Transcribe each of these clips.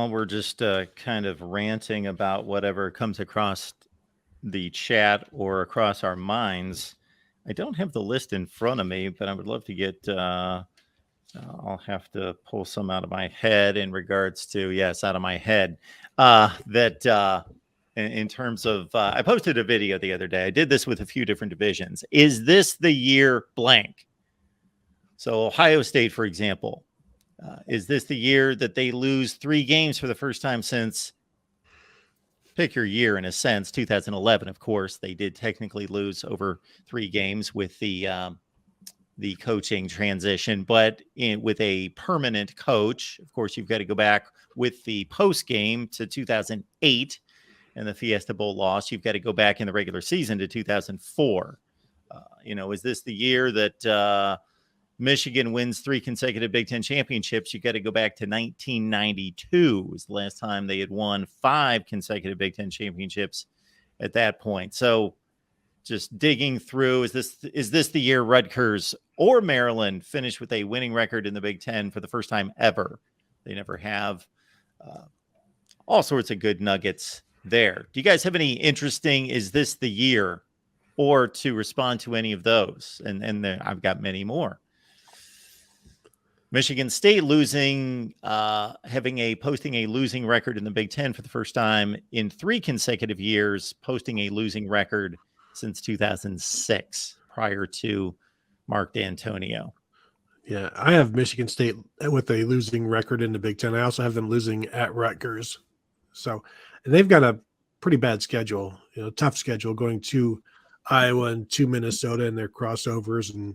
while we're just kind of ranting about whatever comes across the chat or across our minds, I don't have the list in front of me, but I would love to get. I'll have to pull some out of my head in regards to out of my head. In terms of, I posted a video the other day. I did this with a few different divisions. Is this the year blank? So Ohio State, for example, is this the year that they lose 3 games for the first time since, pick your year in a sense, 2011? Of course, they did technically lose over 3 games with the coaching transition, but with a permanent coach. Of course, you've got to go back with the post game to 2008 and the Fiesta Bowl loss. You've got to go back in the regular season to 2004. Is this the year that Michigan wins 3 consecutive Big Ten championships? You got to go back to 1992 was the last time they had won 5 consecutive Big Ten championships at that point. So just digging through, is this the year Rutgers or Maryland finished with a winning record in the Big Ten for the first time ever? They never have. All sorts of good nuggets there. Do you guys have any interesting, is this the year, or to respond to any of those? And I've got many more. Michigan State losing, posting a losing record in the Big Ten for the first time in 3 consecutive years, posting a losing record since 2006, prior to Mark D'Antonio. Yeah, I have Michigan State with a losing record in the Big Ten. I also have them losing at Rutgers. So they've got a pretty bad schedule, tough schedule, going to Iowa and to Minnesota and their crossovers, and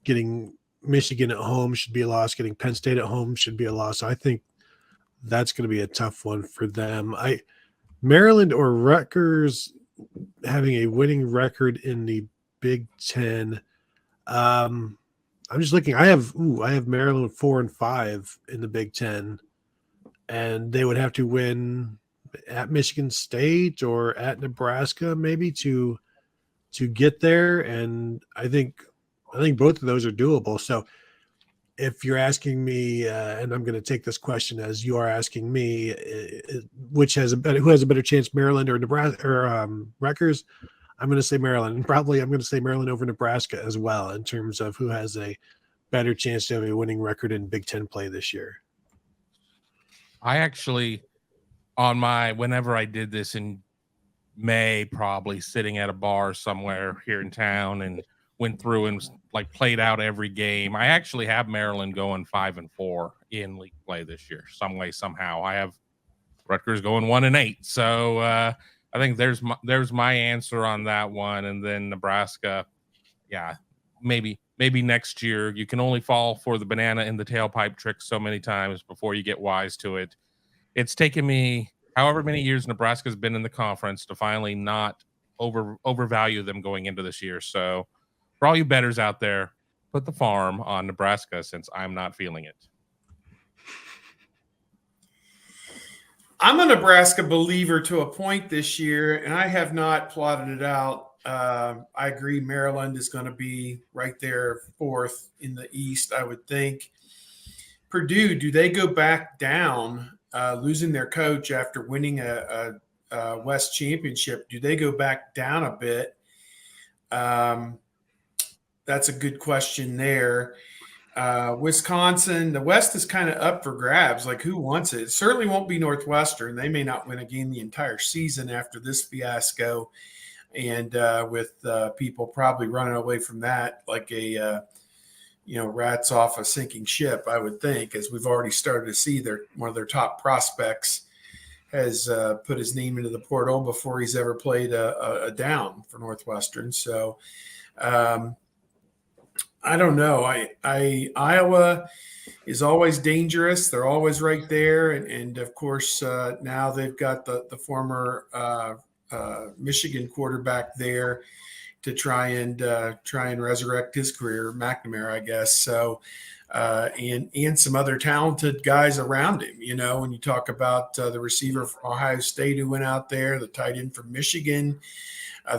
getting Michigan at home should be a loss. Getting Penn State at home should be a loss. So I think that's going to be a tough one for them. Maryland or Rutgers having a winning record in the Big Ten. I'm just looking. I have Maryland 4-5 in the Big Ten, and they would have to win at Michigan State or at Nebraska maybe to get there. And I think both of those are doable. So if you're asking me, and I'm going to take this question as you are asking me, who has a better chance, Maryland or Nebraska or Rutgers? I'm going to say Maryland. And probably I'm going to say Maryland over Nebraska as well, in terms of who has a better chance to have a winning record in Big Ten play this year. I actually, whenever I did this in May, probably sitting at a bar somewhere here in town and went through and played out every game, I actually have Maryland going 5-4 in league play this year, some way, somehow. I have Rutgers going 1-8. So I think there's my answer on that one. And then Nebraska, maybe next year. You can only fall for the banana in the tailpipe trick so many times before you get wise to it. It's taken me however many years Nebraska's been in the conference to finally not overvalue them going into this year. So for all you bettors out there, put the farm on Nebraska, since I'm not feeling it. I'm a Nebraska believer to a point this year, and I have not plotted it out. I agree Maryland is going to be right there 4th in the East, I would think. Purdue, do they go back down, losing their coach after winning a West championship? Do they go back down a bit? That's a good question there. Wisconsin, the West is kind of up for grabs. Who wants it? It certainly won't be Northwestern. They may not win a game the entire season after this fiasco. And with people probably running away from that like rats off a sinking ship, I would think, as we've already started to see one of their top prospects has put his name into the portal before he's ever played a down for Northwestern. So I don't know. Iowa is always dangerous. They're always right there. And of course, now they've got the former Michigan quarterback there to try and resurrect his career, McNamara, I guess. So, and some other talented guys around him. When you talk about the receiver from Ohio State who went out there, the tight end from Michigan,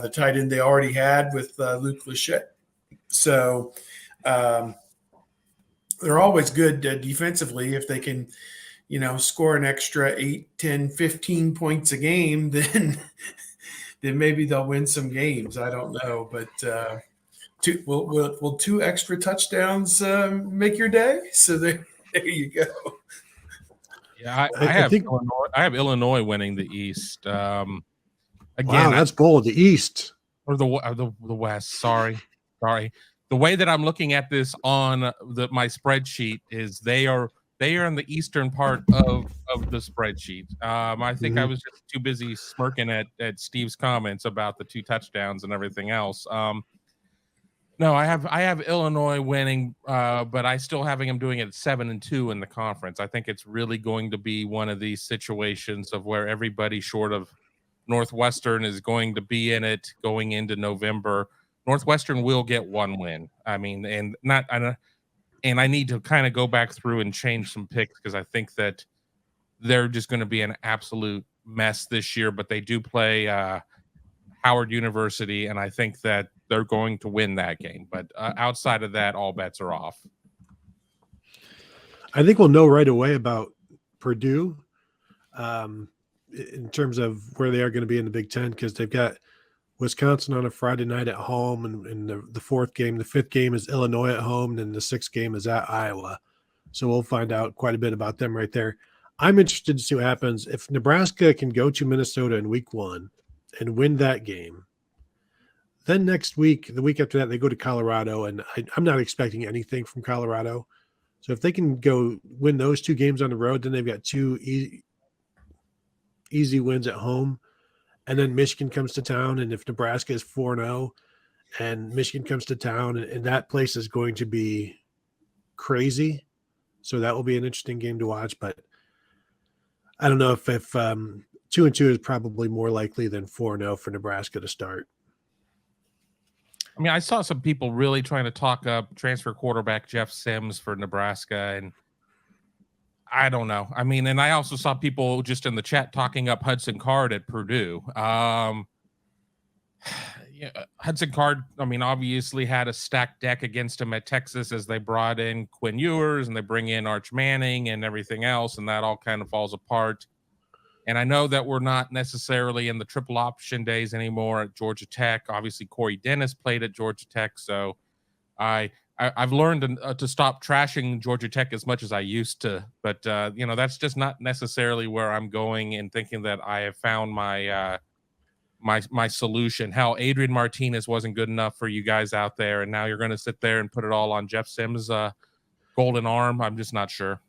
the tight end they already had with Luke Lachette. So they're always good defensively if they can score an extra 8, 10, 15 points a game, then maybe they'll win some games. I don't know, but will 2 extra touchdowns make your day? So there you go. Yeah, I think. I have Illinois winning the East. Again, Wow, that's bold. The East or the West. Sorry. The way that I'm looking at this on my spreadsheet is they are in the eastern part of the spreadsheet. I think I was just too busy smirking at Steve's comments about the 2 touchdowns and everything else. No, I have Illinois winning, but I still having them doing it 7-2 in the conference. I think it's really going to be one of these situations of where everybody short of Northwestern is going to be in it going into November. Northwestern will get 1 win. I mean, and I need to kind of go back through and change some picks because I think that they're just going to be an absolute mess this year. But they do play Howard University, and I think that they're going to win that game. But outside of that, all bets are off. I think we'll know right away about Purdue in terms of where they are going to be in the Big Ten, because they've got Wisconsin on a Friday night at home, and the 4th game. The 5th game is Illinois at home, and the 6th game is at Iowa. So we'll find out quite a bit about them right there. I'm interested to see what happens if Nebraska can go to Minnesota in week 1 and win that game. Then next week, the week after that, they go to Colorado, and I'm not expecting anything from Colorado. So if they can go win those 2 games on the road, then they've got 2 easy wins at home. And then Michigan comes to town, and if Nebraska is 4-0 and Michigan comes to town, and that place is going to be crazy. So that will be an interesting game to watch. But I don't know if 2-2 is probably more likely than 4-0 for Nebraska to start. I mean, I saw some people really trying to talk up transfer quarterback Jeff Sims for Nebraska, and I don't know. I mean, and I also saw people just in the chat talking up Hudson Card at Purdue. Hudson Card, I mean, obviously had a stacked deck against him at Texas as they brought in Quinn Ewers and they bring in Arch Manning and everything else, and that all kind of falls apart. And I know that we're not necessarily in the triple option days anymore at Georgia Tech. Obviously, Corey Dennis played at Georgia Tech, so I've learned to stop trashing Georgia Tech as much as I used to. But that's just not necessarily where I'm going and thinking that I have found my my solution. How Adrian Martinez wasn't good enough for you guys out there, and now you're going to sit there and put it all on Jeff Sims' golden arm. I'm just not sure.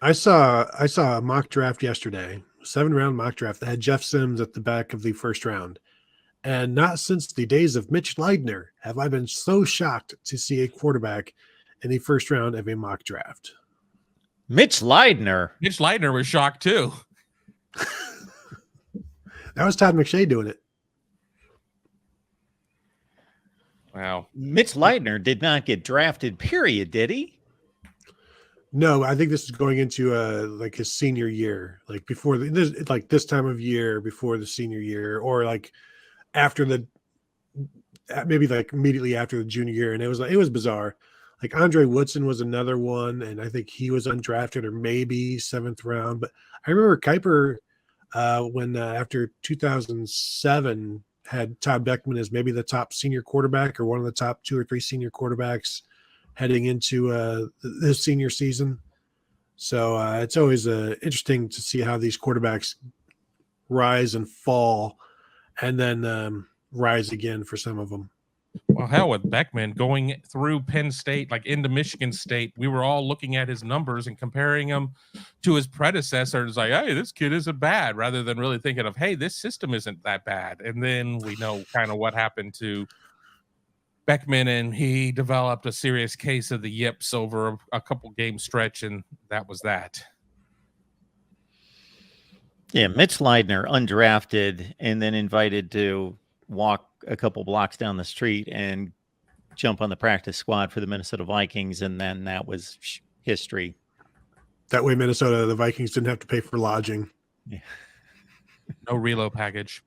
I saw a mock draft yesterday. 7-round mock draft that had Jeff Sims at the back of the 1st round. And not since the days of Mitch Leidner have I been so shocked to see a quarterback in the 1st round of a mock draft. Mitch Leidner was shocked too. That was Todd McShay doing it. Wow. Mitch Leidner did not get drafted, period, did he? No, I think this is going into like his senior year, like before this time of year, before the senior year, or like after maybe like immediately after the junior year. And it was bizarre. Like Andre Woodson was another one, and I think he was undrafted or maybe 7th round. But I remember Kuiper when after 2007 had Todd Beckman as maybe the top senior quarterback or one of the top 2 or 3 senior quarterbacks heading into this senior season. So it's always interesting to see how these quarterbacks rise and fall and then rise again for some of them. Well, hell, with Beckman going through Penn State, like into Michigan State, we were all looking at his numbers and comparing him to his predecessors. Like, hey, this kid isn't bad, rather than really thinking of, hey, this system isn't that bad. And then we know kind of what happened to Beckman, and he developed a serious case of the yips over a couple game stretch, and that was that. Yeah, Mitch Leidner, undrafted, and then invited to walk a couple blocks down the street and jump on the practice squad for the Minnesota Vikings, and then that was history. That way, the Vikings didn't have to pay for lodging. Yeah. No reload package.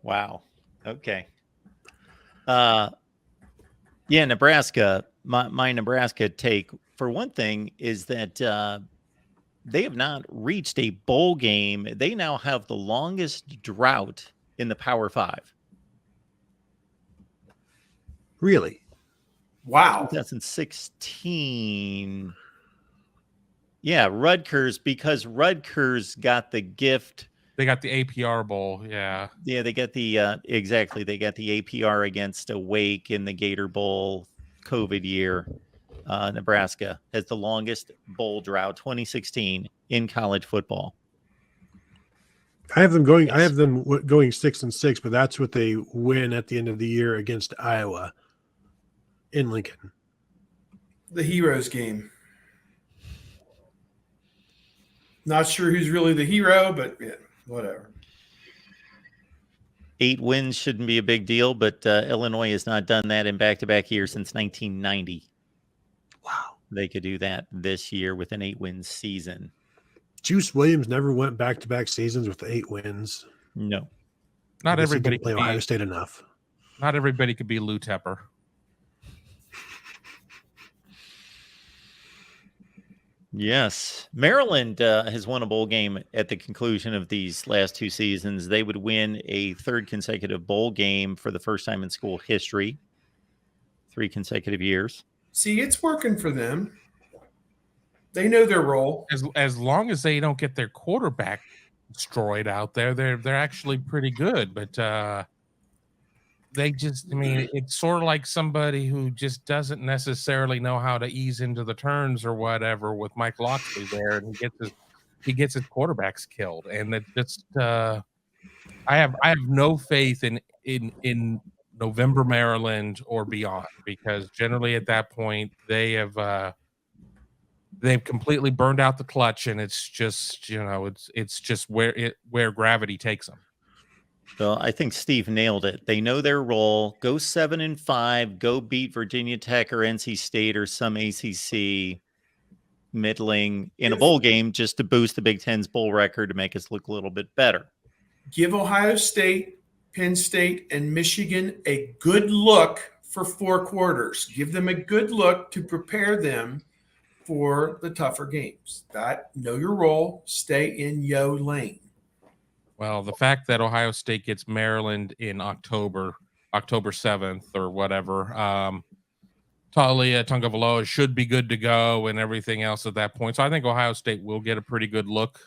Wow. Okay. Yeah, Nebraska. My Nebraska take for one thing, is that they have not reached a bowl game. They now have the longest drought in the Power Five. Really? Wow. 2016. Yeah, Rutgers, because Rutgers got the gift. They got the APR Bowl. Yeah. Yeah, they got the exactly. They got the APR against Wake in the Gator Bowl COVID year. Nebraska has the longest bowl drought, 2016 in college football. I have them going. Yes. I have them going 6-6, but that's what they win at the end of the year against Iowa in Lincoln. The Heroes game. Not sure who's really the hero, but yeah, whatever. 8 wins shouldn't be a big deal, but Illinois has not done that in back-to-back years since 1990. Wow. They could do that this year with an 8-win season. Juice Williams never went back-to-back seasons with 8 wins. No. Not I guess he everybody didn't play could Ohio be, State enough. not everybody could be Lou Tepper. Yes. Maryland has won a bowl game at the conclusion of these last 2 seasons. They would win a 3rd consecutive bowl game for the first time in school history. 3 consecutive years. See, it's working for them. They know their role. As long as they don't get their quarterback destroyed out there, they're actually pretty good. But they just, I mean, it's sort of like somebody who just doesn't necessarily know how to ease into the turns or whatever with Mike Locksley there, and he gets his quarterbacks killed. And it just I have no faith in November Maryland or beyond, because generally at that point they've completely burned out the clutch, and it's just, you know, it's just where gravity takes them. Well, I think Steve nailed it. They know their role. Go 7-5. Go beat Virginia Tech or NC State or some ACC middling in a bowl game just to boost the Big Ten's bowl record to make us look a little bit better. Give Ohio State, Penn State, and Michigan a good look for 4 quarters. Give them a good look to prepare them for the tougher games. That, know your role, stay in yo lane. Well, the fact that Ohio State gets Maryland in October 7th or whatever, Talia Tagovailoa should be good to go and everything else at that point. So I think Ohio State will get a pretty good look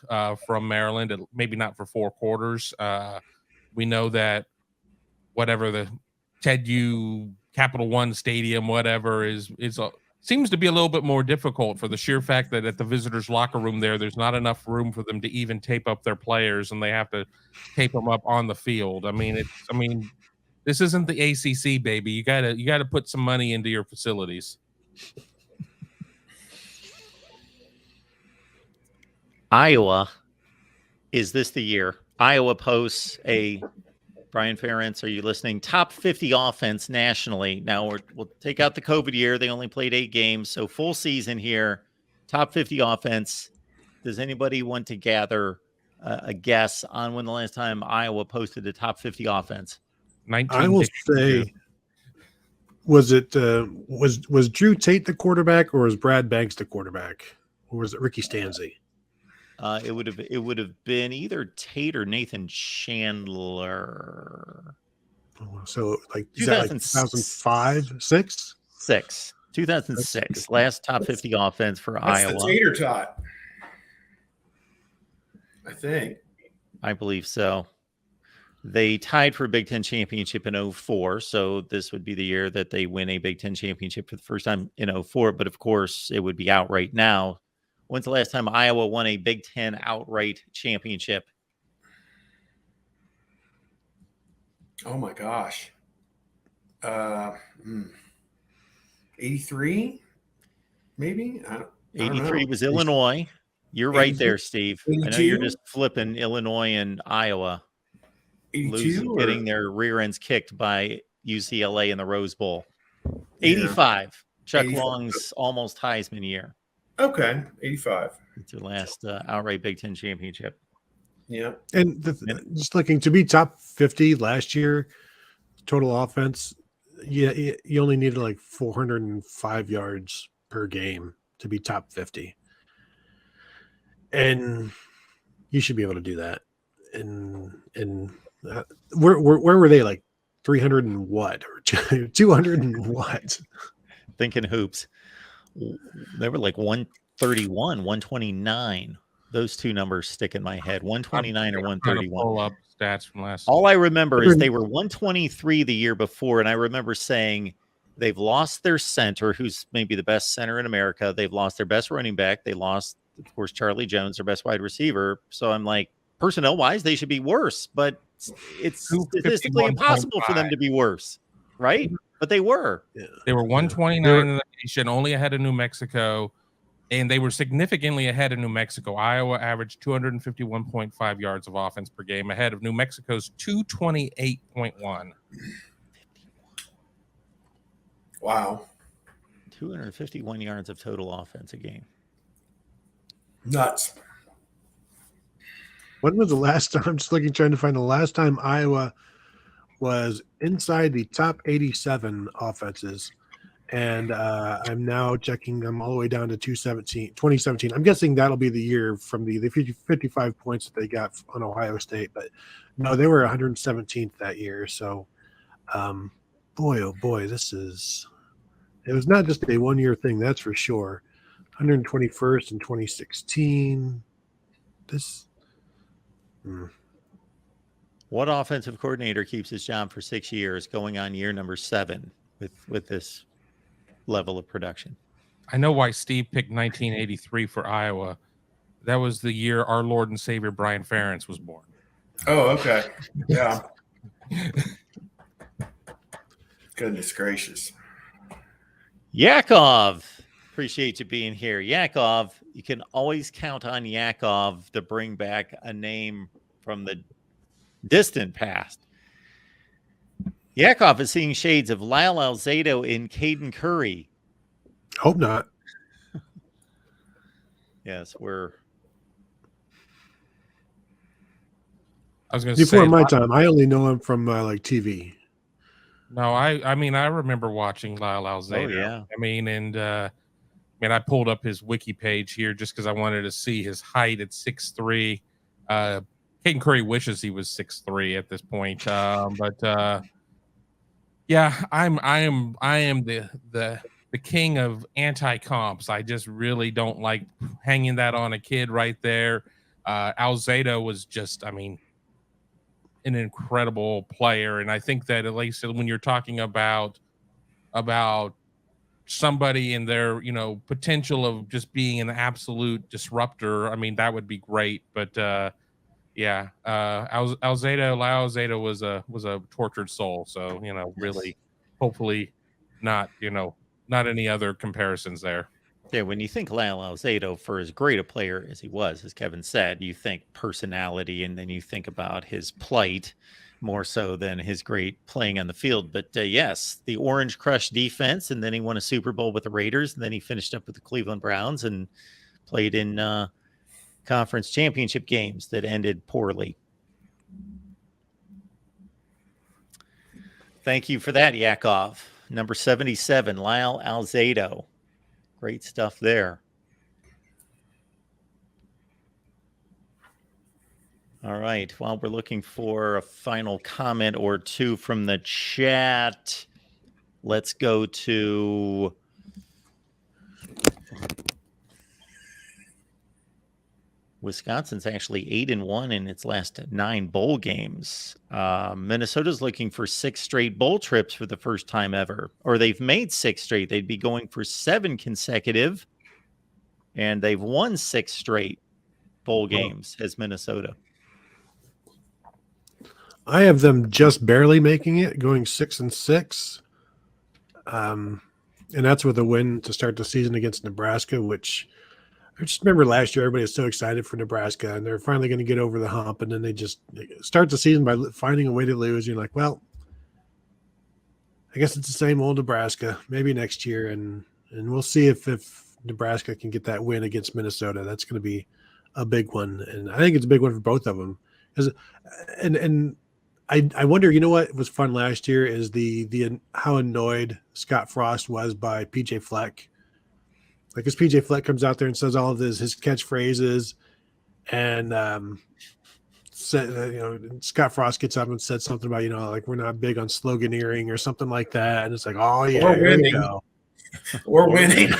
from Maryland, maybe not for 4 quarters. We know that whatever the Ted U Capital One Stadium, whatever, seems to be a little bit more difficult for the sheer fact that at the visitors' locker room there's not enough room for them to even tape up their players, and they have to tape them up on the field. I mean, this isn't the ACC, baby. You gotta put some money into your facilities. Iowa, is this the year? Iowa posts a, Brian Ferentz, are you listening? Top 50 offense nationally. Now we'll take out the COVID year. They only played 8 games, so full season here. Top 50 offense. Does anybody want to gather a guess on when the last time Iowa posted a top 50 offense? I will say, was Drew Tate the quarterback, or was Brad Banks the quarterback, or was it Ricky Stanzi? It would have been either Tate or Nathan Chandler. So like 2005, 6? 2006. Last top 50 offense for That's Iowa. the tater tot, I think. I believe so. They tied for a Big Ten championship in 2004, so this would be the year that they win a Big Ten championship for the first time in 2004. But of course, it would be outright now. When's the last time Iowa won a Big Ten outright championship? Oh my gosh. 83, maybe? I don't 83 know. was Illinois. You're right there, 82? Steve. I know you're 82? just flipping Illinois and Iowa. 82 or Getting their rear ends kicked by UCLA in the Rose Bowl. 85. Chuck 85. Long's almost Heisman year. Okay, 85. It's their last outright Big Ten championship. Yeah. And just looking to be top 50 last year, total offense, yeah, you only needed like 405 yards per game to be top 50. And you should be able to do that. And where were they, like 300 and what, or 200 and what? Thinking hoops. They were like 131, 129. Those two numbers stick in my head. 129 or I'm trying to 131. pull up stats from last. All I remember is they were 123 the year before, and I remember saying they've lost their center, who's maybe the best center in America. They've lost their best running back. They lost, of course, Charlie Jones, their best wide receiver. So I'm like, personnel-wise, they should be worse, but it's statistically impossible for them to be worse, right? But they were. Yeah. They were 129 in the nation, only ahead of New Mexico, and they were significantly ahead of New Mexico. Iowa averaged 251.5 yards of offense per game, ahead of New Mexico's 228.1. Wow. 251 yards of total offense a game. Nuts. When was the last time? I'm just trying to find the last time Iowa was inside the top 87 offenses. And I'm now checking them all the way down to 2017. I'm guessing that'll be the year from the 55 points that they got on Ohio State. But no, they were 117th that year. So, boy, oh boy, it was not just a one-year thing, that's for sure. 121st in 2016. What offensive coordinator keeps his job for 6 years, going on year number 7 with this level of production? I know why Steve picked 1983 for Iowa. That was the year our Lord and Savior Brian Ferentz was born. Oh, okay. Yeah. Goodness gracious. Yakov, appreciate you being here. Yakov, you can always count on Yakov to bring back a name from the distant past. Yakov is seeing shades of Lyle Alzado in Caden Curry. Hope not. Yes, I was going to say before my time. I only know him from like TV. No, I mean, I remember watching Lyle Alzado. Oh, yeah. I mean, and I pulled up his wiki page here just because I wanted to see his height at 6'3". Caden Curry wishes he was 6'3" at this point. Yeah, I am the king of anti-comps. I just really don't like hanging that on a kid right there. Alzado was just, I mean, an incredible player, and I think that at least when you're talking about somebody in their potential of just being an absolute disruptor, I mean that would be great. But yeah, Alzado was a tortured soul. So really, hopefully, not any other comparisons there. Yeah, when you think Lyle Alzado, for as great a player as he was, as Kevin said, you think personality, and then you think about his plight more so than his great playing on the field. But yes, the Orange Crush defense, and then he won a Super Bowl with the Raiders, and then he finished up with the Cleveland Browns and played in conference championship games that ended poorly. Thank you for that, Yakov. Number 77, Lyle Alzado. Great stuff there. All right. While we're looking for a final comment or two from the chat, let's go to Wisconsin's actually 8-1 in its last 9 bowl games. Minnesota's looking for 6 straight bowl trips for the first time ever, or they've made 6 straight. They'd be going for 7 consecutive, and they've won 6 straight bowl games as Minnesota. I have them just barely making it, going 6-6. And that's with a win to start the season against Nebraska, which I just remember last year, everybody was so excited for Nebraska, and they're finally going to get over the hump, and then they just start the season by finding a way to lose. You're like, well, I guess it's the same old Nebraska. Maybe next year, and we'll see if Nebraska can get that win against Minnesota. That's going to be a big one, and I think it's a big one for both of them. And I wonder, what was fun last year is the how annoyed Scott Frost was by PJ Fleck Like, because PJ Fleck comes out there and says all of his catchphrases, and said, Scott Frost gets up and said something about, like, we're not big on sloganeering or something like that. And it's like, oh yeah, We're here we winning. go. We're winning.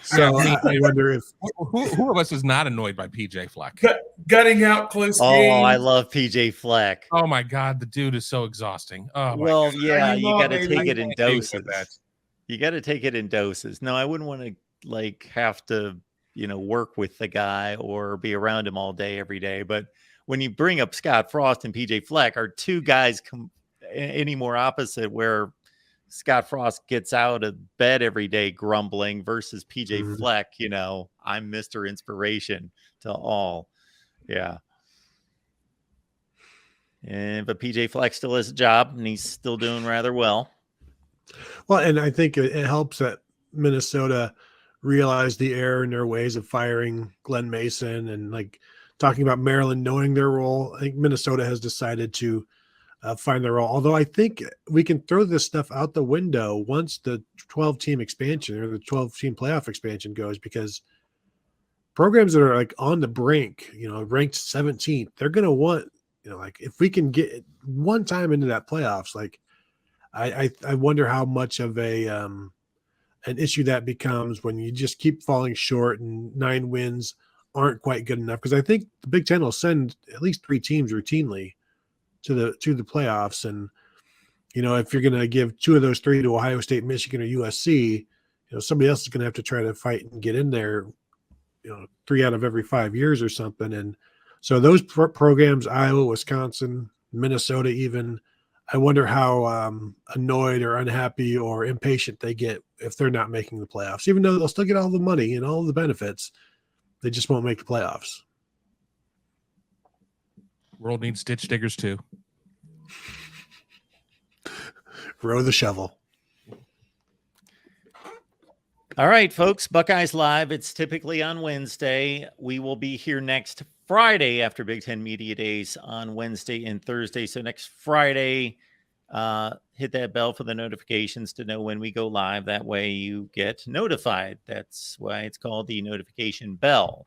So I wonder if Who of us is not annoyed by PJ Fleck? Gutting out close Oh, games. I love PJ Fleck. Oh my God, the dude is so exhausting. Oh my Well, God. yeah, I you love got to it. take it in I can't even with doses. You got to take it in doses. No, I wouldn't want to like have to, work with the guy or be around him all day, every day. But when you bring up Scott Frost and PJ Fleck, are two guys any more opposite where Scott Frost gets out of bed every day grumbling versus PJ Fleck, I'm Mr. Inspiration to all. Yeah. But PJ Fleck still has a job and he's still doing rather well. Well, and I think it helps that Minnesota realized the error in their ways of firing Glenn Mason and like talking about Maryland knowing their role. I think Minnesota has decided to find their role. Although I think we can throw this stuff out the window once the 12-team expansion or the 12-team playoff expansion goes, because programs that are like on the brink, ranked 17th, they're going to want, like if we can get one time into that playoffs, like I wonder how much of an issue that becomes when you just keep falling short and 9 wins aren't quite good enough. Because I think the Big Ten will send at least 3 teams routinely to the playoffs, and if you're going to give 2 of those 3 to Ohio State, Michigan, or USC, somebody else is going to have to try to fight and get in there. 3 out of every 5 years or something, and so those programs, Iowa, Wisconsin, Minnesota, even. I wonder how annoyed or unhappy or impatient they get if they're not making the playoffs, even though they'll still get all the money and all the benefits. They just won't make the playoffs. World needs ditch diggers too. Row the shovel. All right, folks, Buckeyes Live. It's typically on Wednesday. We will be here next Friday after Big Ten Media Days on Wednesday and Thursday. So next Friday, hit that bell for the notifications to know when we go live. That way you get notified. That's why it's called the notification bell.